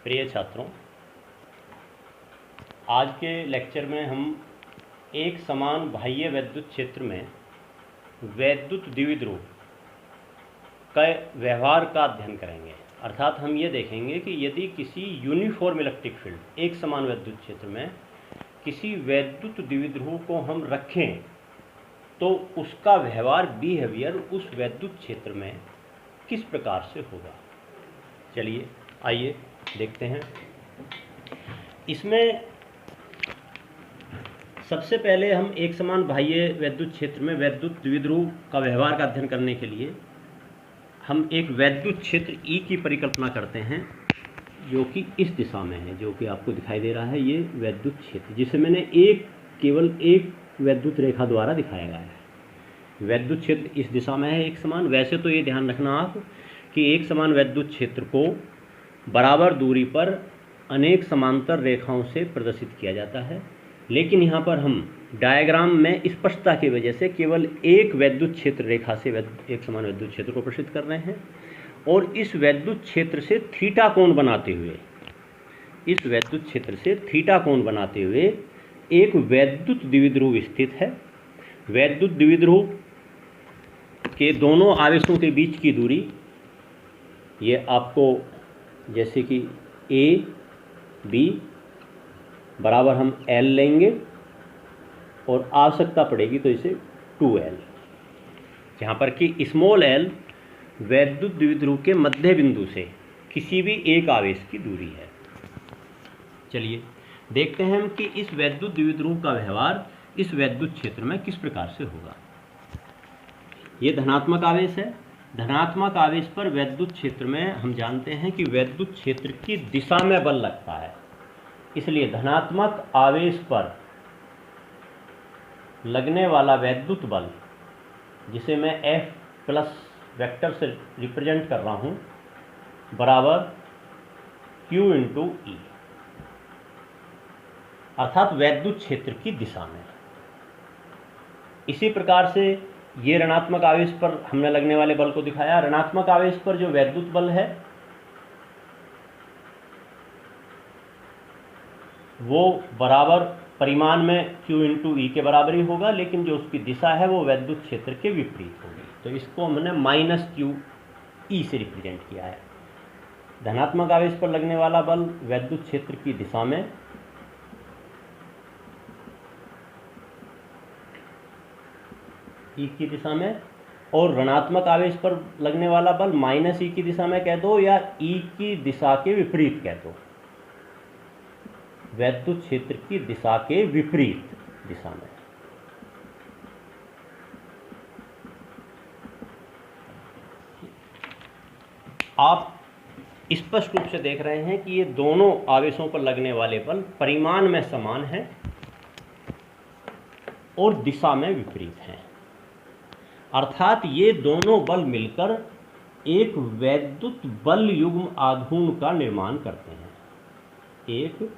प्रिय छात्रों, आज के लेक्चर में हम एक समान बाह्य वैद्युत क्षेत्र में वैद्युत द्विध्रुव के व्यवहार का अध्ययन करेंगे। अर्थात हम ये देखेंगे कि यदि किसी यूनिफॉर्म इलेक्ट्रिक फील्ड, एक समान वैद्युत क्षेत्र में किसी वैद्युत द्विध्रुव को हम रखें तो उसका व्यवहार, बिहेवियर उस वैद्युत क्षेत्र में किस प्रकार से होगा। चलिए आइए देखते हैं। इसमें सबसे पहले हम एक समान बाह्य वैद्युत क्षेत्र में वैद्युत द्विध्रुव का व्यवहार का अध्ययन करने के लिए हम एक वैद्युत क्षेत्र E की परिकल्पना करते हैं, जो कि इस दिशा में है, जो कि आपको दिखाई दे रहा है। ये वैद्युत क्षेत्र जिसे मैंने केवल एक वैद्युत रेखा द्वारा दिखाया गया है। वैद्युत क्षेत्र इस दिशा में है एक समान। वैसे तो ये ध्यान रखना आप कि एक समान वैद्युत क्षेत्र को बराबर दूरी पर अनेक समांतर रेखाओं से प्रदर्शित किया जाता है, लेकिन यहाँ पर हम डायग्राम में स्पष्टता की वजह से केवल एक वैद्युत क्षेत्र रेखा से एक समान वैद्युत क्षेत्र को प्रदर्शित कर रहे हैं। और इस वैद्युत क्षेत्र से थीटा कोण बनाते हुए एक वैद्युत द्विध्रुव स्थित है। वैद्युत द्विध्रुव के दोनों आवेशों के बीच की दूरी, ये आपको जैसे कि ए बी बराबर हम L लेंगे और आवश्यकता पड़ेगी तो इसे 2L, जहाँ पर कि स्मॉल l वैद्युत द्विध्रुव के मध्य बिंदु से किसी भी एक आवेश की दूरी है। चलिए देखते हैं हम कि इस वैद्युत द्विध्रुव का व्यवहार इस वैद्युत क्षेत्र में किस प्रकार से होगा। ये धनात्मक आवेश है। धनात्मक आवेश पर वैद्युत क्षेत्र में हम जानते हैं कि वैद्युत क्षेत्र की दिशा में बल लगता है, इसलिए धनात्मक आवेश पर लगने वाला वैद्युत बल, जिसे मैं F प्लस वेक्टर से रिप्रेजेंट कर रहा हूं, बराबर Q इंटू E, अर्थात वैद्युत क्षेत्र की दिशा में। इसी प्रकार से ये ऋणात्मक आवेश पर हमने लगने वाले बल को दिखाया। ऋणात्मक आवेश पर जो वैद्युत बल है वो बराबर परिमाण में Q इंटू E के बराबर ही होगा, लेकिन जो उसकी दिशा है वो वैद्युत क्षेत्र के विपरीत होगी। तो इसको हमने माइनस Q E से रिप्रेजेंट किया है। धनात्मक आवेश पर लगने वाला बल वैद्युत क्षेत्र की दिशा में, E की दिशा में, और ऋणात्मक आवेश पर लगने वाला बल माइनस E की दिशा में कह दो या E की दिशा के विपरीत कह दो, वैद्युत क्षेत्र की दिशा के विपरीत दिशा में। आप स्पष्ट रूप से देख रहे हैं कि ये दोनों आवेशों पर लगने वाले बल परिमाण में समान हैं और दिशा में विपरीत हैं। अर्थात ये दोनों बल मिलकर एक वैद्युत बल युग्म आघूर्ण का निर्माण करते हैं। एक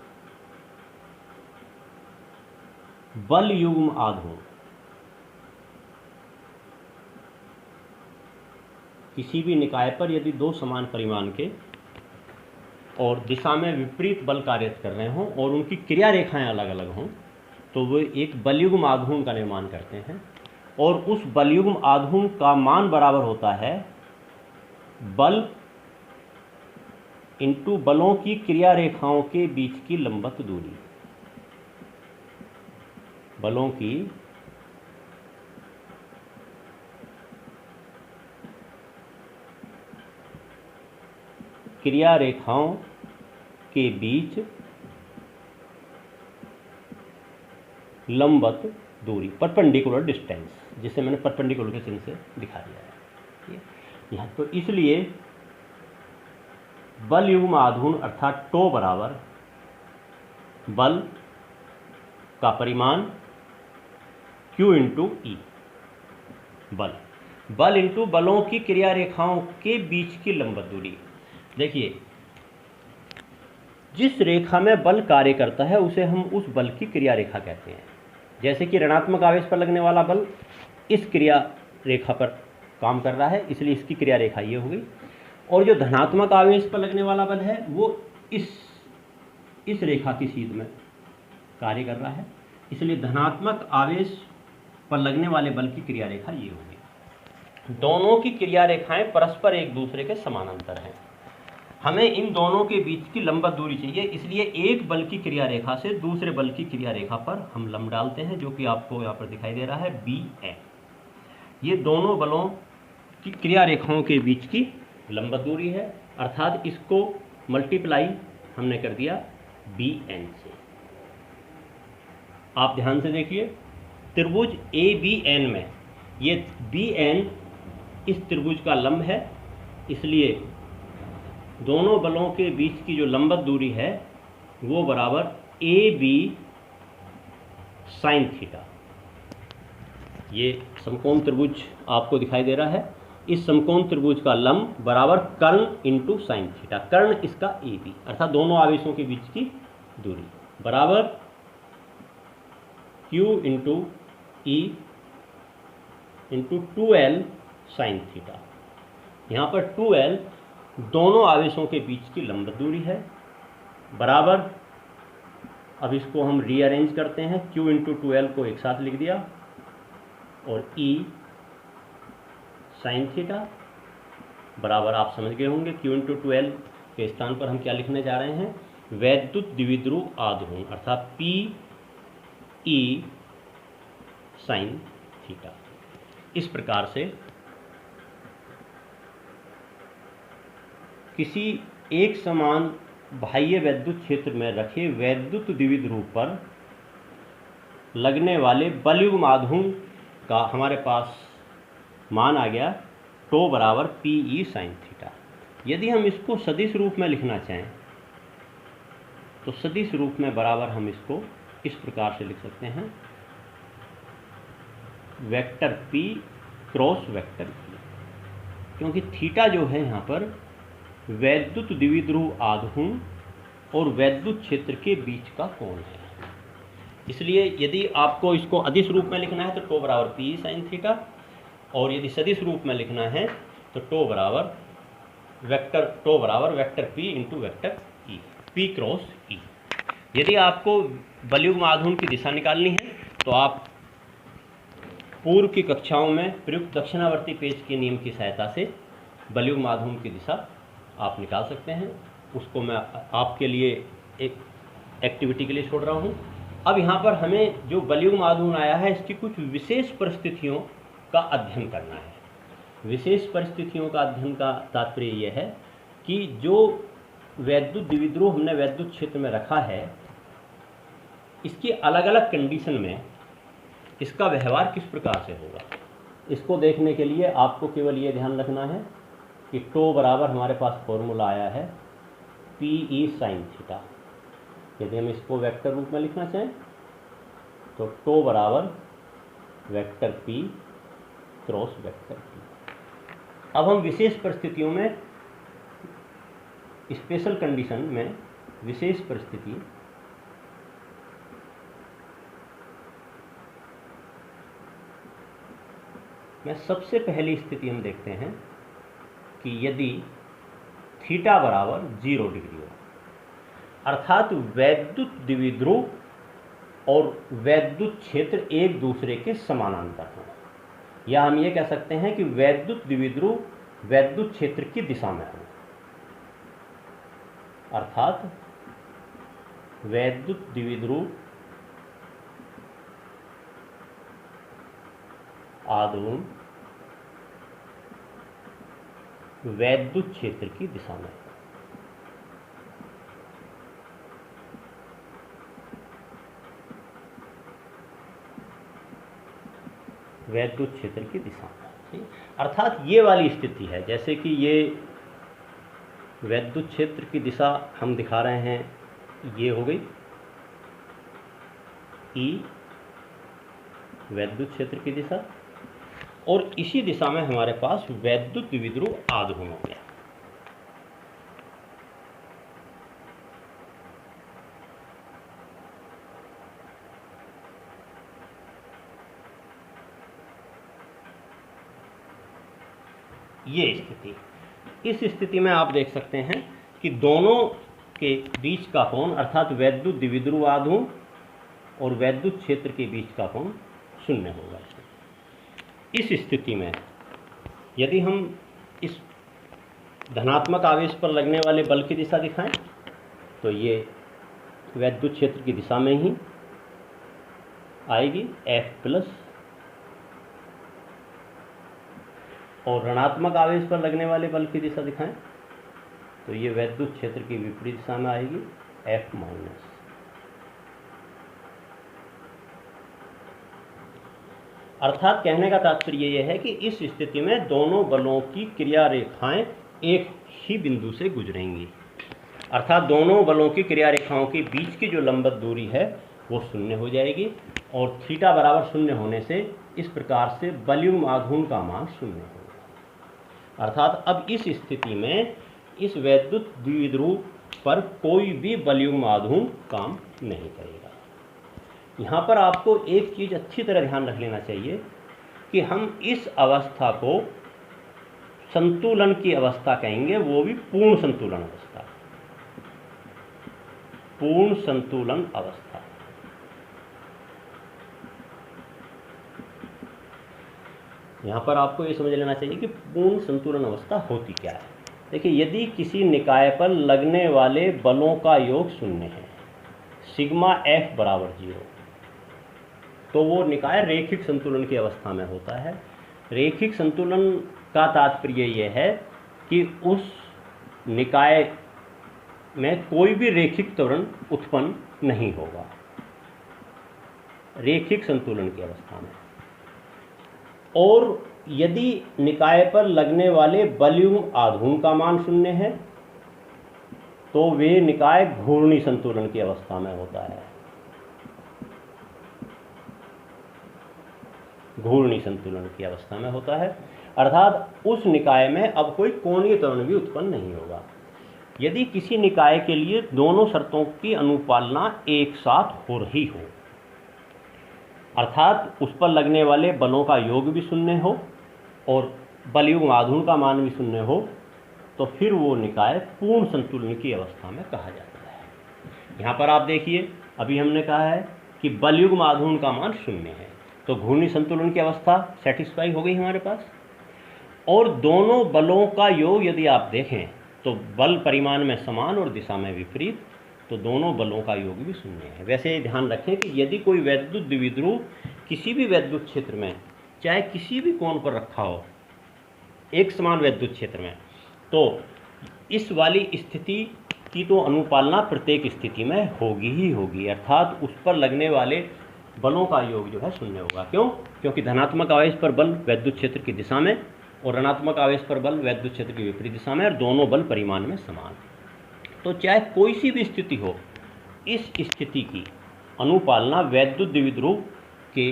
बल युग्म आघूर्ण किसी भी निकाय पर यदि दो समान परिमाण के और दिशा में विपरीत बल कार्य कर रहे हों और उनकी क्रिया रेखाएं अलग अलग हों, तो वे एक बल युग्म आघूर्ण का निर्माण करते हैं। और उस बल युग्म आघूर्ण का मान बराबर होता है बल इंटू बलों की क्रिया रेखाओं के बीच की लंबवत दूरी। बलों की क्रिया रेखाओं के बीच लंबवत दूरी, परपेंडिकुलर डिस्टेंस, जिसे मैंने परपेंडिकुलर के चिन्ह से दिखा दिया है। यहाँ तो इसलिए बल युग्म आघूर्ण अर्थात टो बराबर बल का परिमाण Q इंटू E, बल इंटू बलों की क्रिया रेखाओं के बीच की लंबवत दूरी। देखिए, जिस रेखा में बल कार्य करता है उसे हम उस बल की क्रिया रेखा कहते हैं। जैसे कि ऋणात्मक आवेश पर लगने वाला बल इस क्रिया रेखा पर काम कर रहा है, इसलिए इसकी क्रिया रेखा ये हो गई। और जो धनात्मक आवेश पर लगने वाला बल है वो इस रेखा की सीध में कार्य कर रहा है, इसलिए धनात्मक आवेश पर लगने वाले बल की क्रिया रेखा ये होगी। दोनों की क्रिया रेखाएं परस्पर एक दूसरे के समानांतर हैं। हमें इन दोनों के बीच की लंबवत दूरी चाहिए, इसलिए एक बल की क्रिया रेखा से दूसरे बल की क्रिया रेखा पर हम लंब डालते हैं, जो कि आपको यहाँ पर दिखाई दे रहा है BN। ये दोनों बलों की क्रिया रेखाओं के बीच की लंबवत दूरी है, अर्थात इसको मल्टीप्लाई हमने कर दिया BN से। आप ध्यान से देखिए, त्रिभुज ABN में ये BN इस त्रिभुज का लंब है, इसलिए दोनों बलों के बीच की जो लंबवत दूरी है वो बराबर AB साइन थीटा। ये समकोण त्रिभुज आपको दिखाई दे रहा है। इस समकोण त्रिभुज का लंब बराबर कर्ण इंटू साइन थीटा। कर्ण इसका AB, अर्थात दोनों आवेशों के बीच की दूरी बराबर Q into E into 2L sine theta. यहाँ पर 2L दोनों आवेशों के बीच की लंबवत दूरी है, बराबर, अब इसको हम रीअरेंज करते हैं, Q इंटू 2L को एक साथ लिख दिया और E साइन थीटा बराबर, आप समझ गए होंगे, Q इंटू 2L के स्थान पर हम क्या लिखने जा रहे हैं, वैद्युत द्विध्रुव आघूर्ण, अर्थात PE साइन थीटा। इस प्रकार से किसी एक समान बाह्य वैद्युत क्षेत्र में रखे वैद्युत द्विध्रुव पर लगने वाले बलयुग्म आघूर्ण का हमारे पास मान आ गया टो बराबर PE साइन थीटा। यदि हम इसको सदिश रूप में लिखना चाहें तो सदिश रूप में बराबर हम इसको इस प्रकार से लिख सकते हैं, vector P cross vector P, क्योंकि थीटा जो है यहाँ पर वैद्युत द्विध्रुव आघूर्ण और वैद्युत क्षेत्र के बीच का कोण है। इसलिए यदि आपको इसको अदिश रूप में लिखना है तो टो बराबर PE साइन थीटा, और यदि सदिश रूप में लिखना है तो टो बराबर vector P into vector E, P cross E। यदि आपको बलयुग्म आघूर्ण की दिशा निकालनी है तो आप पूर्व की कक्षाओं में प्रयुक्त दक्षिणावर्ती पेच के नियम की सहायता से बलयुग्म आघूर्ण की दिशा आप निकाल सकते हैं। उसको मैं आपके लिए एक एक्टिविटी के लिए छोड़ रहा हूँ। अब यहाँ पर हमें जो बलयुग्म आघूर्ण आया है इसकी कुछ विशेष परिस्थितियों का अध्ययन करना है। विशेष परिस्थितियों का अध्ययन का तात्पर्य यह है कि जो वैद्युत द्विध्रुव हमने वैद्युत क्षेत्र में रखा है, इसकी अलग अलग कंडीशन में इसका व्यवहार किस प्रकार से होगा। इसको देखने के लिए आपको केवल ये ध्यान रखना है कि टो बराबर हमारे पास फॉर्मूला आया है PE साइन थीटा। यदि हम इसको वेक्टर रूप में लिखना चाहें तो टो बराबर vector P cross vector P। अब हम विशेष परिस्थितियों में, स्पेशल कंडीशन में, विशेष परिस्थिति में सबसे पहली स्थिति हम देखते हैं कि यदि थीटा बराबर 0 डिग्री हो, अर्थात वैद्युत द्विध्रुव और वैद्युत क्षेत्र एक दूसरे के समानांतर हैं, या हम ये कह सकते हैं कि वैद्युत द्विध्रुव वैद्युत क्षेत्र की दिशा में हो, अर्थात वैद्युत द्विध्रुव आघूर्ण वैद्युत क्षेत्र की दिशा में। वैद्युत क्षेत्र की दिशा में, अर्थात ये वाली स्थिति है, जैसे कि ये वैद्युत क्षेत्र की दिशा हम दिखा रहे हैं, ये हो गई E वैद्युत क्षेत्र की दिशा, और इसी दिशा में हमारे पास वैद्युत द्विध्रुव आघूर्ण हो गया। ये स्थिति, इस स्थिति में आप देख सकते हैं कि दोनों के बीच का कोण अर्थात वैद्युत द्विध्रुव आघूर्ण और वैद्युत क्षेत्र के बीच का कोण 0 होगा। इस स्थिति में यदि हम इस धनात्मक आवेश पर लगने वाले बल की दिशा दिखाएं तो ये वैद्युत क्षेत्र की दिशा में ही आएगी F+, और ऋणात्मक आवेश पर लगने वाले बल की दिशा दिखाएं तो ये वैद्युत क्षेत्र की विपरीत दिशा में आएगी F-। अर्थात कहने का तात्पर्य यह है कि इस स्थिति में दोनों बलों की क्रिया रेखाएं एक ही बिंदु से गुजरेंगी, अर्थात दोनों बलों की क्रिया रेखाओं के बीच की जो लंबवत दूरी है वो 0 हो जाएगी, और थीटा बराबर 0 होने से इस प्रकार से बलयुग्म आघूर्ण का मान 0 होगा। अर्थात अब इस स्थिति में इस वैद्युत द्विध्रुव पर कोई भी बलयुग्म आघूर्ण काम नहीं करेगा। यहाँ पर आपको एक चीज़ अच्छी तरह ध्यान रख लेना चाहिए कि हम इस अवस्था को संतुलन की अवस्था कहेंगे, वो भी पूर्ण संतुलन अवस्था। पूर्ण संतुलन अवस्था। यहाँ पर आपको ये समझ लेना चाहिए कि पूर्ण संतुलन अवस्था होती क्या है। देखिए, यदि किसी निकाय पर लगने वाले बलों का योग 0 है, सिग्मा F बराबर 0, तो वो निकाय रेखिक संतुलन की अवस्था में होता है। रेखिक संतुलन का तात्पर्य यह है कि उस निकाय में कोई भी रेखिक त्वरण उत्पन्न नहीं होगा, रेखिक संतुलन की अवस्था में। और यदि निकाय पर लगने वाले बलयुग्म आघूर्ण का मान 0 है तो वे निकाय घूर्णी संतुलन की अवस्था में होता है, घूर्णी संतुलन की अवस्था में होता है। अर्थात उस निकाय में अब कोई कोणीय त्वरण भी उत्पन्न नहीं होगा। यदि किसी निकाय के लिए दोनों शर्तों की अनुपालना एक साथ हो रही हो, अर्थात उस पर लगने वाले बलों का योग भी 0 हो और बलयुग्म आघूर्ण का मान भी 0 हो, तो फिर वो निकाय पूर्ण संतुलन की अवस्था में कहा जाता है। यहाँ पर आप देखिए, अभी हमने कहा है कि बलयुग्म आघूर्ण का मान 0 है, तो घूर्णी संतुलन की अवस्था सेटिस्फाई हो गई हमारे पास। और दोनों बलों का योग यदि आप देखें तो बल परिमाण में समान और दिशा में विपरीत, तो दोनों बलों का योग भी 0 है। वैसे ध्यान रखें कि यदि कोई वैद्युत द्विध्रुव किसी भी वैद्युत क्षेत्र में, चाहे किसी भी कोण पर रखा हो, एक समान वैद्युत क्षेत्र में, तो इस वाली स्थिति की तो अनुपालना प्रत्येक स्थिति में होगी ही होगी, अर्थात उस पर लगने वाले बलों का योग जो है 0 होगा। क्यों? क्योंकि धनात्मक आवेश पर बल वैद्युत क्षेत्र की दिशा में और ऋणात्मक आवेश पर बल वैद्युत क्षेत्र की विपरीत दिशा में, और दोनों बल परिमाण में समान। तो चाहे कोई सी भी स्थिति हो, इस स्थिति की अनुपालना वैद्युत द्विध्रुव के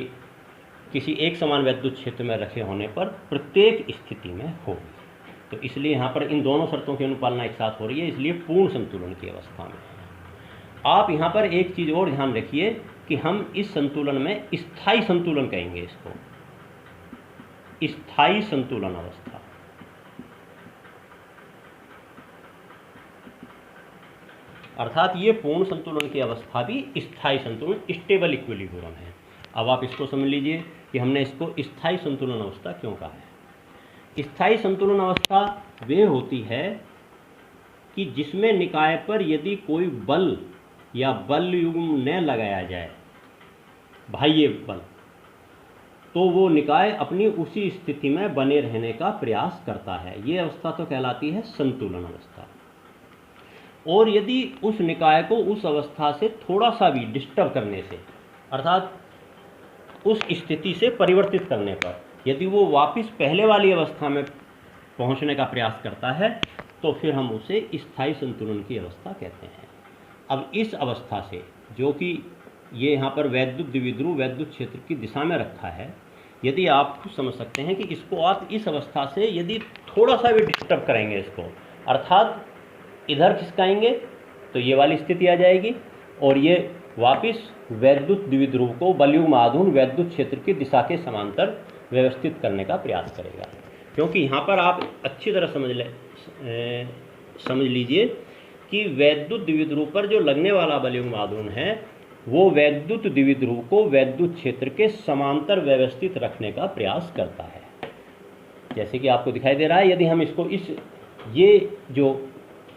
किसी एक समान वैद्युत क्षेत्र में रखे होने पर प्रत्येक स्थिति में होगी। तो इसलिए यहाँ पर इन दोनों शर्तों की अनुपालना एक साथ हो रही है, इसलिए पूर्ण संतुलन की अवस्था में। आप यहाँ पर एक चीज़ और ध्यान रखिए कि हम इस संतुलन में स्थायी संतुलन कहेंगे इसको, स्थायी संतुलन अवस्था। अर्थात ये पूर्ण संतुलन की अवस्था भी स्थायी संतुलन, स्टेबल इक्विलिब्रियम है। अब आप इसको समझ लीजिए कि हमने इसको स्थायी संतुलन अवस्था क्यों कहा है। स्थायी संतुलन अवस्था वे होती है कि जिसमें निकाय पर यदि कोई बल या बल युग्म न लगाया जाए, बाह्य बल, तो वो निकाय अपनी उसी स्थिति में बने रहने का प्रयास करता है। ये अवस्था तो कहलाती है संतुलन अवस्था। और यदि उस निकाय को उस अवस्था से थोड़ा सा भी डिस्टर्ब करने से, अर्थात उस स्थिति से परिवर्तित करने पर, यदि वो वापस पहले वाली अवस्था में पहुंचने का प्रयास करता है, तो फिर हम उसे स्थायी संतुलन की अवस्था कहते हैं। अब इस अवस्था से, जो कि ये यहाँ पर वैद्युत द्विध्रुव वैद्युत क्षेत्र की दिशा में रखा है, यदि आप खुद समझ सकते हैं कि इसको आप इस अवस्था से यदि थोड़ा सा भी डिस्टर्ब करेंगे इसको, अर्थात इधर खिसकाएंगे, तो ये वाली स्थिति आ जाएगी और ये वापस वैद्युत द्विध्रुव को बलयुग्म आघूर्ण वैद्युत क्षेत्र की दिशा के समांतर व्यवस्थित करने का प्रयास करेगा। क्योंकि यहाँ पर आप अच्छी तरह समझ लीजिए कि वैद्युत द्विध्रुव पर जो लगने वाला बलयुग्म आघूर्ण है वो वैद्युत द्विध्रुव को वैद्युत क्षेत्र के समांतर व्यवस्थित रखने का प्रयास करता है। जैसे कि आपको दिखाई दे रहा है, यदि हम इसको ये जो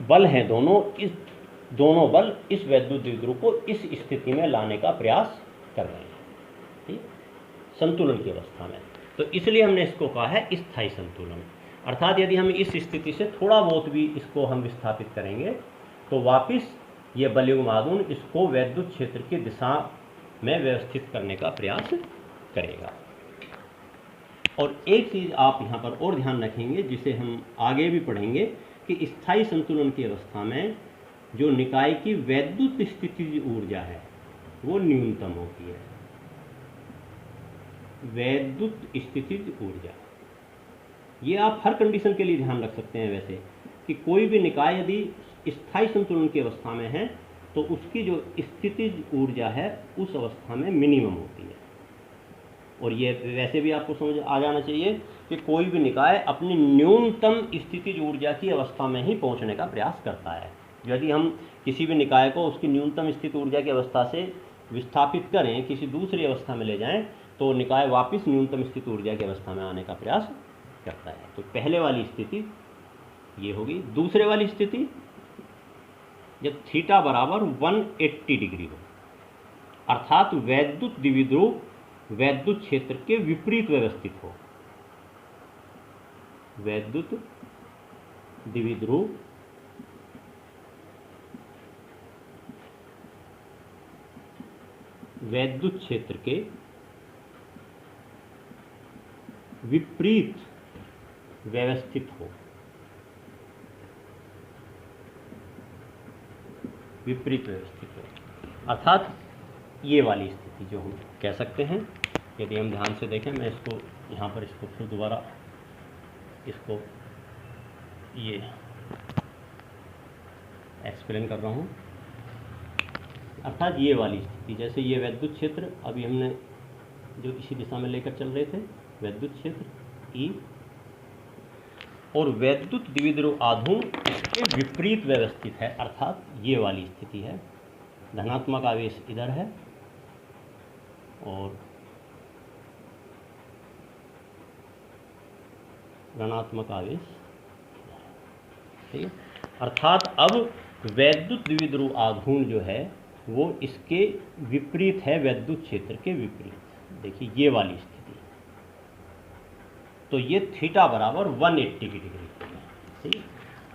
बल हैं दोनों बल इस वैद्युत द्विध्रुव को इस स्थिति में लाने का प्रयास कर रहे हैं, ठीक, संतुलन की अवस्था में। तो इसलिए हमने इसको कहा है स्थायी संतुलन। अर्थात यदि हम इस स्थिति से थोड़ा बहुत भी इसको हम विस्थापित करेंगे तो वापस ये बलयुग्म आघूर्ण इसको वैद्युत क्षेत्र की दिशा में व्यवस्थित करने का प्रयास करेगा। और एक चीज़ आप यहाँ पर और ध्यान रखेंगे जिसे हम आगे भी पढ़ेंगे कि स्थायी संतुलन की अवस्था में जो निकाय की वैद्युत स्थितिज ऊर्जा है वो न्यूनतम होती है। वैद्युत स्थितिज ऊर्जा, ये आप हर कंडीशन के लिए ध्यान रख सकते हैं वैसे, कि कोई भी निकाय यदि स्थायी संतुलन की अवस्था में है तो उसकी जो स्थितिज ऊर्जा है उस अवस्था में मिनिमम होती है। और ये वैसे भी आपको समझ आ जाना चाहिए कि कोई भी निकाय अपनी न्यूनतम स्थितिज ऊर्जा की अवस्था में ही पहुंचने का प्रयास करता है। यदि हम किसी भी निकाय को उसकी न्यूनतम स्थित ऊर्जा की अवस्था से विस्थापित करें, किसी दूसरी अवस्था में ले जाएं, तो निकाय वापस न्यूनतम स्थित ऊर्जा की अवस्था में आने का प्रयास करता है। तो पहले वाली स्थिति ये होगी। दूसरे वाली स्थिति जब थीटा बराबर 180 डिग्री हो, अर्थात वैद्युत द्विध्रुव वैद्युत क्षेत्र के विपरीत व्यवस्थित हो। वैद्युत द्विध्रुव वैद्युत क्षेत्र के विपरीत व्यवस्थित हो। विपरीत व्यवस्थित हो अर्थात ये वाली स्थिति जो हम कह सकते हैं। यदि हम ध्यान से देखें, मैं इसको यहाँ पर इसको फिर दोबारा इसको ये एक्सप्लेन कर रहा हूँ। अर्थात ये वाली स्थिति, जैसे ये वैद्युत क्षेत्र अभी हमने जो इसी दिशा में लेकर चल रहे थे, वैद्युत क्षेत्र ई, और वैद्युत द्विध्रुव आघूर्ण इसके विपरीत व्यवस्थित है, अर्थात ये वाली स्थिति है। धनात्मक आवेश इधर है और ऋणात्मक आवेश, ठीक है। अर्थात अब वैद्युत द्विध्रुव आघूर्ण जो है वो इसके विपरीत है, वैद्युत क्षेत्र के विपरीत। देखिए ये वाली स्थिति, तो ये थीटा बराबर 180 की डिग्री, ठीक है।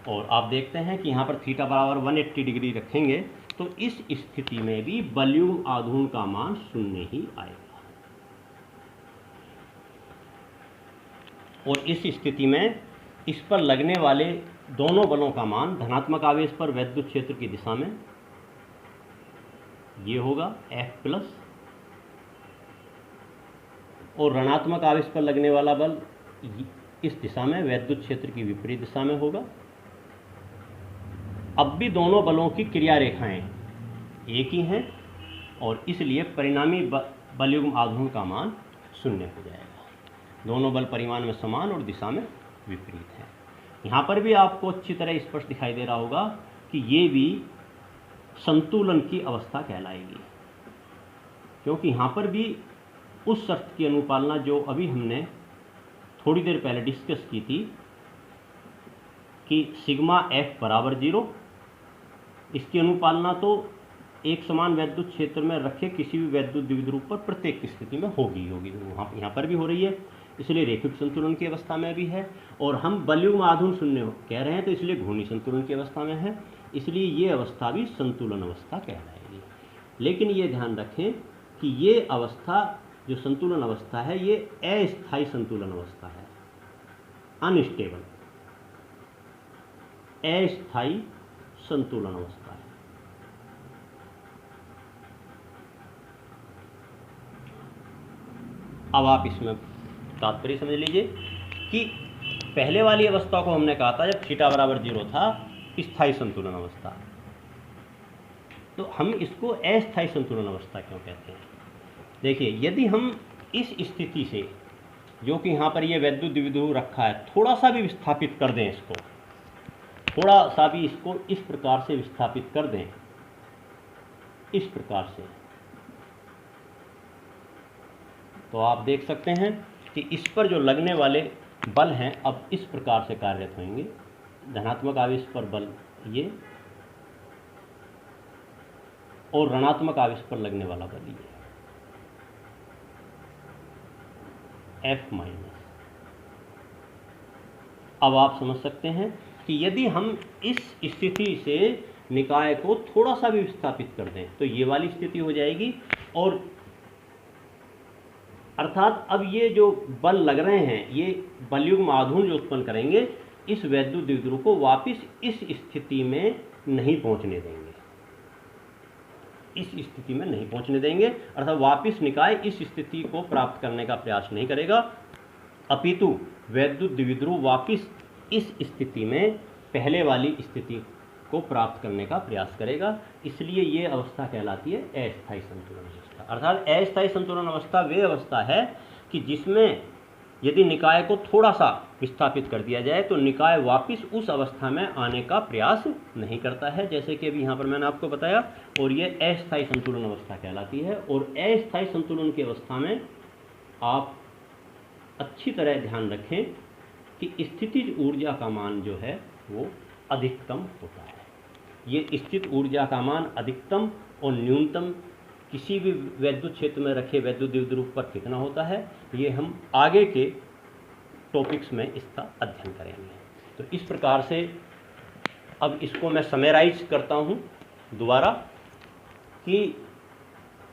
और आप देखते हैं कि यहाँ पर थीटा बराबर 180 डिग्री रखेंगे तो इस स्थिति में भी बलयुग्म आघूर्ण का मान 0 ही आएगा। और इस स्थिति में इस पर लगने वाले दोनों बलों का मान धनात्मक आवेश पर वैद्युत क्षेत्र की दिशा में ये होगा F प्लस, और ऋणात्मक आवेश पर लगने वाला बल इस दिशा में वैद्युत क्षेत्र की विपरीत दिशा में होगा। अब भी दोनों बलों की क्रिया रेखाएं एक ही हैं और इसलिए परिणामी बलयुग्म आघूर्ण का मान 0 हो जाएगा। दोनों बल परिमाण में समान और दिशा में विपरीत हैं। यहाँ पर भी आपको अच्छी तरह स्पष्ट दिखाई दे रहा होगा कि ये भी संतुलन की अवस्था कहलाएगी, क्योंकि यहाँ पर भी उस शर्त की अनुपालना जो अभी हमने थोड़ी देर पहले डिस्कस की थी कि सिग्मा F बराबर 0, इसकी अनुपालना तो एक समान वैद्युत क्षेत्र में रखे किसी भी वैद्युत द्विध्रुव पर प्रत्येक स्थिति में होगी वहाँ यहाँ पर भी हो रही है, इसलिए रेखिक संतुलन की अवस्था में भी है। और हम बलयुग्म आघूर्ण 0 कह रहे हैं तो इसलिए घूर्णी संतुलन की अवस्था में है, इसलिए ये अवस्था भी संतुलन अवस्था कहलाएगी। लेकिन ये ध्यान रखें कि ये अवस्था जो संतुलन अवस्था है ये अस्थायी संतुलन अवस्था है, अनस्टेबल अस्थायी संतुलन अवस्था है। अब आप इसमें तात्पर्य समझ लीजिए कि पहले वाली अवस्था को हमने कहा था जब थीटा बराबर 0 था स्थायी संतुलन अवस्था, तो हम इसको अस्थायी संतुलन अवस्था क्यों कहते हैं। देखिए, यदि हम इस स्थिति से जो कि यहाँ पर ये वैद्युत द्विध्रुव रखा है थोड़ा सा भी विस्थापित कर दें इसको, थोड़ा सा भी इसको इस प्रकार से विस्थापित कर दें, इस प्रकार से, तो आप देख सकते हैं कि इस पर जो लगने वाले बल हैं अब इस प्रकार से कार्यरत होंगे। धनात्मक आवेश पर बल ये, और ऋणात्मक आवेश पर लगने वाला बल ये F माइनस। अब आप समझ सकते हैं कि यदि हम इस स्थिति से निकाय को थोड़ा सा भी विस्थापित कर दें तो ये वाली स्थिति हो जाएगी, और अर्थात अब ये जो बल लग रहे हैं ये बलयुग्म आघूर्ण जो उत्पन्न करेंगे इस वैद्युत द्विध्रुव को वापस इस स्थिति में नहीं पहुंचने देंगे, इस स्थिति में नहीं पहुंचने देंगे, अर्थात वापस निकाय इस स्थिति को प्राप्त करने का प्रयास नहीं करेगा, अपितु वैद्युत द्विध्रुव वापस इस स्थिति में पहले वाली स्थिति को प्राप्त करने का प्रयास करेगा। इसलिए ये अवस्था कहलाती है अस्थायी संतुलन अवस्था। अर्थात अस्थायी संतुलन अवस्था वे अवस्था है कि जिसमें यदि निकाय को थोड़ा सा विस्थापित कर दिया जाए तो निकाय वापस उस अवस्था में आने का प्रयास नहीं करता है, जैसे कि अभी यहाँ पर मैंने आपको बताया, और ये अस्थायी संतुलन अवस्था कहलाती है। और अस्थायी संतुलन की अवस्था में आप अच्छी तरह ध्यान रखें कि स्थितिज ऊर्जा का मान जो है वो अधिकतम होता है। ये स्थित ऊर्जा का मान अधिकतम और न्यूनतम किसी भी वैद्युत क्षेत्र में रखे वैद्युत द्विध्रुव पर कितना होता है, ये हम आगे के टॉपिक्स में इसका अध्ययन करेंगे। तो इस प्रकार से अब इसको मैं समराइज करता हूँ दोबारा कि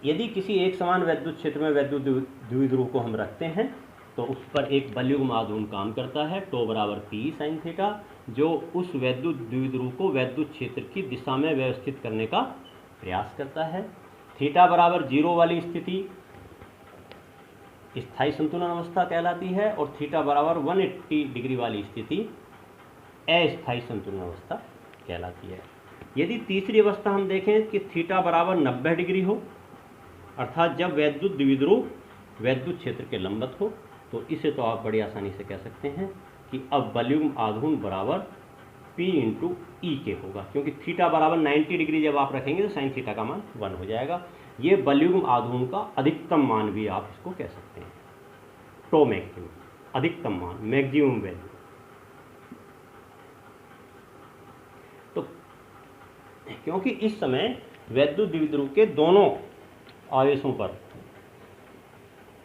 यदि किसी एक समान वैद्युत क्षेत्र में वैद्युत द्विध्रुव को हम रखते हैं तो उस पर एक बलयुग्म आघूर्ण काम करता है τ बराबर P sin थीटा, जो उस वैद्युत द्विध्रुव को वैद्युत क्षेत्र की दिशा में व्यवस्थित करने का प्रयास करता है। थीटा बराबर 0 वाली स्थिति स्थायी संतुलन अवस्था कहलाती है, और थीटा बराबर 180 डिग्री वाली स्थिति अस्थायी संतुलन अवस्था कहलाती है। यदि तीसरी अवस्था हम देखें कि थीटा बराबर 90 डिग्री हो, अर्थात जब वैद्युत द्विध्रुव वैद्युत क्षेत्र के लंबवत हो, तो इसे तो आप बड़ी आसानी से कह सकते हैं कि अब बलयुग्म आघूर्ण बराबर P इंटू ई के होगा, क्योंकि थीटा बराबर 90 डिग्री जब आप रखेंगे तो साइन थीटा का मान 1 हो जाएगा। ये बलयुग्म आघूर्ण का अधिकतम मान भी आप इसको कह सकते हैं, टो मैक्सिमम, अधिकतम मान, मैक्सिमम वैल्यू। तो क्योंकि इस समय वैद्युत द्विध्रुव के दोनों आवेशों पर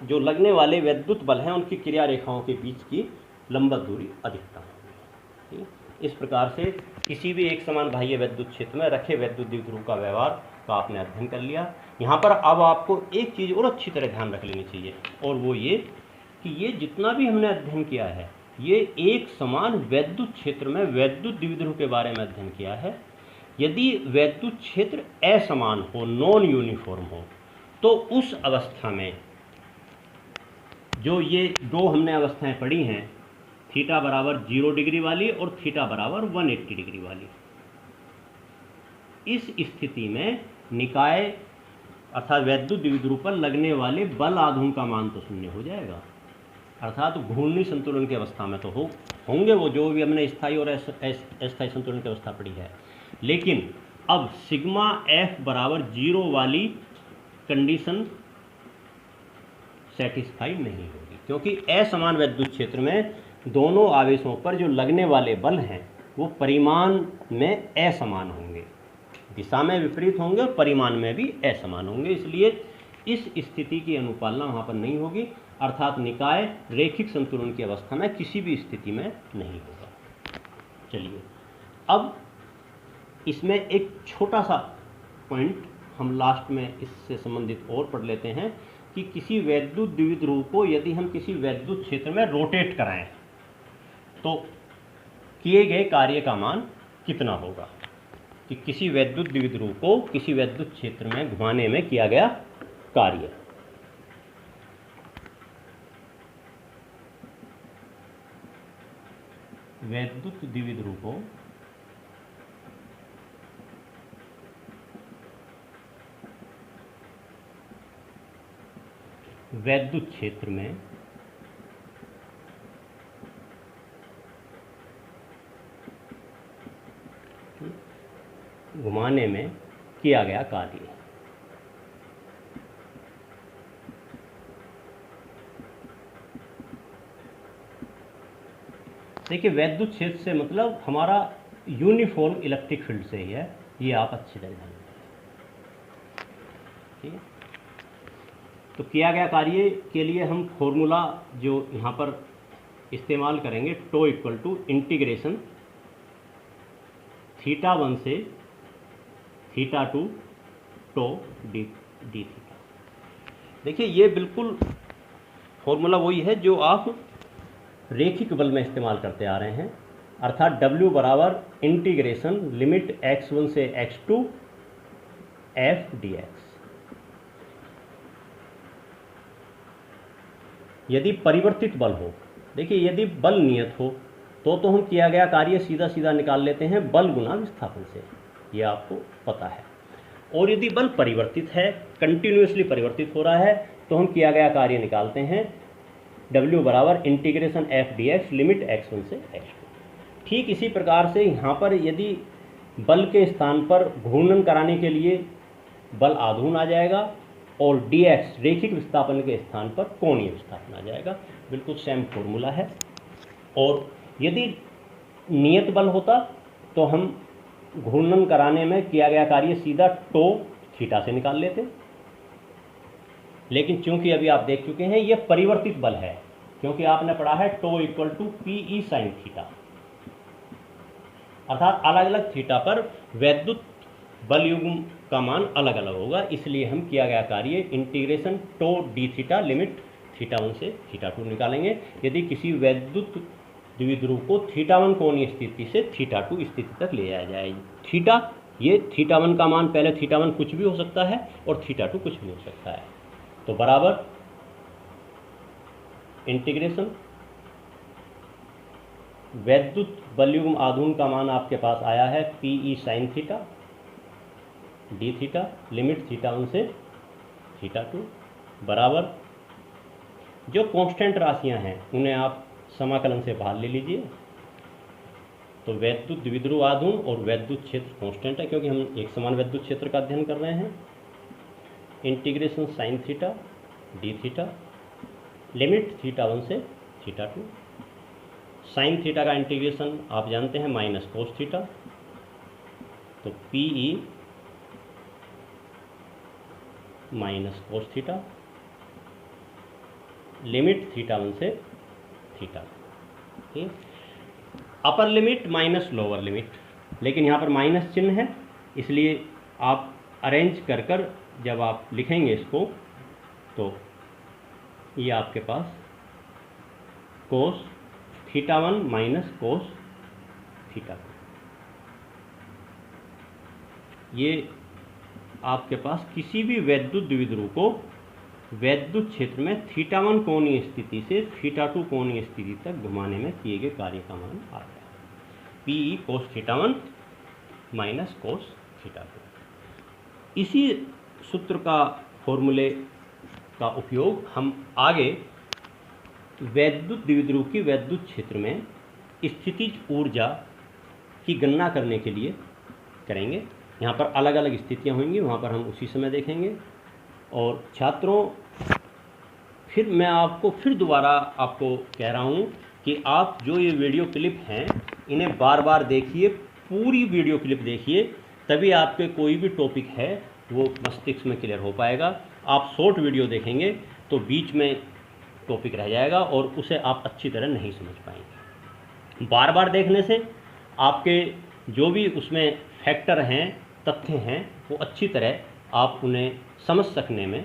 जो लगने वाले वैद्युत बल हैं उनकी क्रिया रेखाओं के बीच की लंबवत दूरी अधिकतम होगी। इस प्रकार से किसी भी एक समान बाह्य वैद्युत क्षेत्र में रखे वैद्युत द्विध्रुव का व्यवहार का आपने अध्ययन कर लिया। यहाँ पर अब आपको एक चीज़ और अच्छी तरह ध्यान रख लेनी चाहिए, और वो ये कि ये जितना भी हमने अध्ययन किया है ये एक समान वैद्युत क्षेत्र में वैद्युत द्विध्रुव के बारे में अध्ययन किया है। यदि वैद्युत क्षेत्र असमान हो, नॉन यूनिफॉर्म हो, तो उस अवस्था में जो ये दो हमने अवस्थाएं पढ़ी हैं, थीटा बराबर 0 डिग्री वाली और थीटा बराबर 180 डिग्री वाली, इस स्थिति में निकाय अर्थात वैद्युत द्विध्रुव पर लगने वाले बल आघूर्ण का मान तो शून्य हो जाएगा, अर्थात घूर्णी संतुलन की अवस्था में तो होंगे वो जो भी हमने स्थायी और अस्थायी संतुलन की अवस्था पढ़ी है। लेकिन अब सिग्मा F बराबर 0 वाली कंडीशन सेटिस्फाई नहीं होगी, क्योंकि असमान वैद्युत क्षेत्र में दोनों आवेशों पर जो लगने वाले बल हैं वो परिमाण में असमान होंगे, दिशा में विपरीत होंगे और परिमाण में भी असमान होंगे। इसलिए इस स्थिति की अनुपालना वहाँ पर नहीं होगी, अर्थात निकाय रैखिक संतुलन की अवस्था में किसी भी स्थिति में नहीं होगा। चलिए अब इसमें एक छोटा सा पॉइंट हम लास्ट में इससे संबंधित और पढ़ लेते हैं कि किसी वैद्युत द्विध्रुव को यदि हम किसी वैद्युत क्षेत्र में रोटेट कराएं तो किए गए कार्य का मान कितना होगा, कि किसी वैद्युत द्विध्रुव को किसी वैद्युत क्षेत्र में घुमाने में किया गया कार्य। वैद्युत द्विध्रुव को वैद्युत क्षेत्र में घुमाने में किया गया कार्य। देखिए वैद्युत क्षेत्र से मतलब हमारा यूनिफॉर्म इलेक्ट्रिक फील्ड से ही है, ये आप अच्छी तरह ध्यान रखें। ठीक है, तो किया गया कार्य के लिए हम फॉर्मूला जो यहाँ पर इस्तेमाल करेंगे, टो इक्वल टू इंटीग्रेशन θ1 से θ2 टो डी थीटा। देखिए ये बिल्कुल फॉर्मूला वही है जो आप रेखिक बल में इस्तेमाल करते आ रहे हैं, अर्थात W बराबर इंटीग्रेशन लिमिट x1 से x2 f dx। यदि परिवर्तित बल हो, देखिए यदि बल नियत हो तो हम किया गया कार्य सीधा सीधा निकाल लेते हैं बल गुना विस्थापन से, ये आपको पता है। और यदि बल परिवर्तित है, कंटिन्यूसली परिवर्तित हो रहा है, तो हम किया गया कार्य निकालते हैं W बराबर integration f dx limit x1 से x2। ठीक इसी प्रकार से यहाँ पर यदि बल के स्थान पर घूर्णन कराने के लिए बल आघूर्ण आ जाएगा और dx रेखिक विस्थापन के स्थान पर कोणीय विस्थापन आ जाएगा, बिल्कुल सेम फॉर्मूला है। और यदि नियत बल होता तो हम घूर्णन कराने में किया गया कार्य सीधा टो थीटा से निकाल लेते, लेकिन चूंकि अभी आप देख चुके हैं ये परिवर्तित बल है, क्योंकि आपने पढ़ा है tau equal to PE sine theta, अर्थात अलग अलग थीटा पर वैद्युत बल युग्म का मान अलग अलग होगा। इसलिए हम किया गया कार्य integration to d theta limit θ1 से θ2 निकालेंगे यदि किसी वैद्युत द्विध्रुव को θ1 कोणीय स्थिति से θ2 स्थिति तक ले जाया जाए। थीटा, ये θ1 का मान पहले θ1 कुछ भी हो सकता है और θ2 कुछ भी हो सकता है, तो बराबर इंटीग्रेशन वैद्युत बलयुग्म आघूर्ण का मान आपके पास आया है p sine theta d theta limit θ1 से θ2 बराबर, जो कांस्टेंट राशियां हैं उन्हें आप समाकलन से बाहर ले लीजिए। तो वैद्युत द्विध्रुव आघूर्ण और वैद्युत क्षेत्र कांस्टेंट है, क्योंकि हम एक समान वैद्युत क्षेत्र का अध्ययन कर रहे हैं। Integration sine theta d theta limit θ1 से θ2। साइन थीटा का इंटीग्रेशन आप जानते हैं माइनस कोस थीटा, तो p minus cos theta limit θ1 से θ2। Upper limit minus lower limit, लेकिन यहाँ पर माइनस चिन्ह है, इसलिए आप अरेंज कर कर जब आप लिखेंगे इसको तो ये आपके पास कोस θ1 माइनस कोस θ2, ये आपके पास किसी भी वैद्युत द्विध्रुव को वैद्युत क्षेत्र में θ1 कोणीय स्थिति से θ2 कोणीय स्थिति तक घुमाने में किए गए कार्य का मान आ गया पीई कोस θ1 माइनस कोस θ2। इसी सूत्र का फॉर्मूले का उपयोग हम आगे वैद्युत द्विध्रुव की वैद्युत क्षेत्र में स्थितिज ऊर्जा की गणना करने के लिए करेंगे। यहाँ पर अलग अलग स्थितियाँ होंगी, वहाँ पर हम उसी समय देखेंगे। और छात्रों, फिर मैं आपको फिर दोबारा आपको कह रहा हूँ कि आप जो ये वीडियो क्लिप हैं इन्हें बार बार देखिए, पूरी वीडियो क्लिप देखिए, तभी आपके कोई भी टॉपिक है वो मस्तिष्क में क्लियर हो पाएगा। आप शॉर्ट वीडियो देखेंगे तो बीच में टॉपिक रह जाएगा और उसे आप अच्छी तरह नहीं समझ पाएंगे। बार बार देखने से आपके जो भी उसमें फैक्टर हैं, तथ्य हैं, वो अच्छी तरह आप उन्हें समझ सकने में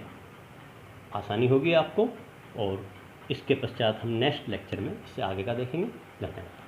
आसानी होगी आपको। और इसके पश्चात हम नेक्स्ट लेक्चर में इससे आगे का देखेंगे। धन्यवाद।